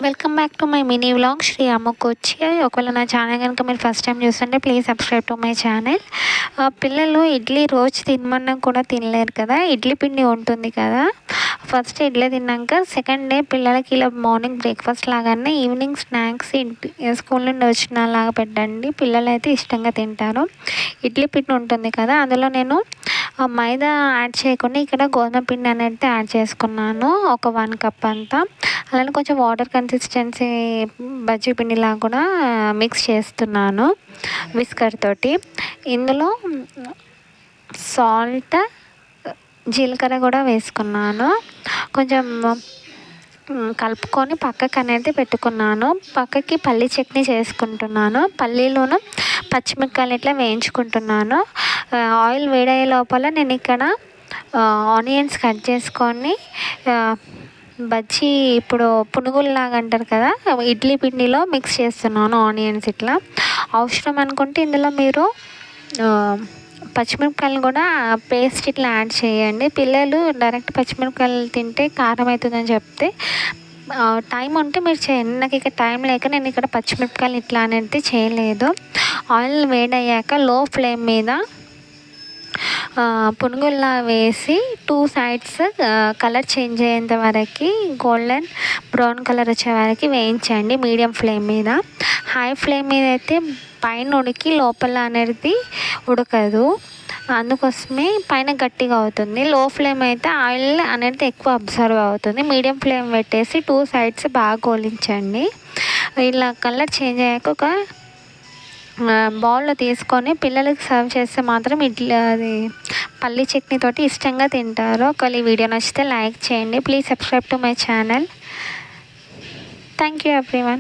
Welcome back to my mini vlog Sri అమ్మకొచ్చి. ఒకవేళ నా ఛానల్ కనుక మీరు ఫస్ట్ టైం చూస్తుంటే please subscribe to my channel. పిల్లలు ఇడ్లీ రోజు తినమన్నా కూడా తినలేరు కదా, ఇడ్లీ పిండి ఉంటుంది కదా. ఫస్ట్ ఇడ్లీ తిన్నాక సెకండ్ డే పిల్లలకి ఇలా మార్నింగ్ బ్రేక్ఫాస్ట్ లాగానే ఈవినింగ్ స్నాక్స్ స్కూల్ నుండి వచ్చిన లాగా పెట్టండి. పిల్లలు అయితే ఇష్టంగా తింటారు. ఇడ్లీ పిండి ఉంటుంది కదా, అందులో నేను మైదా యాడ్ చేయకుండా ఇక్కడ గోధుమ పిండి అనేది యాడ్ చేసుకున్నాను, ఒక 1 కప్ అంతా. అలానే కొంచెం వాటర్ కన్సిస్టెన్సీ బజ్జీ పిండిలా కూడా మిక్స్ చేస్తున్నాను విస్కర్ తోటి. ఇందులో సాల్ట్, జీలకర్ర కూడా వేసుకున్నాను. కొంచెం కలుపుకొని పక్కకు అనేది పెట్టుకున్నాను. పక్కకి పల్లీ చట్నీ చేసుకుంటున్నాను. పల్లీలోను పచ్చిమిరపకాయలు ఇట్లా వేయించుకుంటున్నాను. ఆయిల్ వేడయ్యే లోపల నేను ఇక్కడ ఆనియన్స్ కట్ చేసుకొని బజ్జీ ఇప్పుడు పునుగుల్లాగా అంటారు కదా, ఇడ్లీ పిండిలో మిక్స్ చేస్తున్నాను ఆనియన్స్. ఇట్లా అవసరం అనుకుంటే ఇందులో మీరు పచ్చిమిరపకాయలు కూడా పేస్ట్ ఇట్లా యాడ్ చేయండి. పిల్లలు డైరెక్ట్ పచ్చిమిరపకాయలు తింటే కారం అవుతుందని చెప్తే టైం ఉంటే మీరు చేయండి. నాకు ఇక్కడ టైం లేక నేను ఇక్కడ పచ్చిమిరపకాయలు ఇట్లా అనేది చేయలేదు. ఆయిల్ వేడయ్యాక లో ఫ్లేమ్ మీద పునుగుల్లా వేసి 2 సైడ్స్ కలర్ చేంజ్ అయ్యేంత వరకు గోల్డెన్ బ్రౌన్ కలర్ వచ్చే వరకు వేయించండి మీడియం ఫ్లేమ్ మీద. హై ఫ్లేమ్ మీద అయితే పైన ఉడికి లోపల అనేది ఉడకదు, అందుకోసమే పైన గట్టిగా అవుతుంది. లో ఫ్లేమ్ అయితే ఆయిల్ అనేది ఎక్కువ అబ్జర్వ్ అవుతుంది. మీడియం ఫ్లేమ్ పెట్టేసి 2 సైడ్స్ బాగా గోలించండి. ఇలా కలర్ చేంజ్ అయ్యాక ఒక బౌల్లో తీసుకొని పిల్లలకి సర్వ్ చేస్తే మాత్రం అది పల్లీ చట్నీ తోటి ఇష్టంగా తింటారు. ఒకవేళ ఈ వీడియో నచ్చితే లైక్ చేయండి. Please subscribe to my channel. Thank you everyone.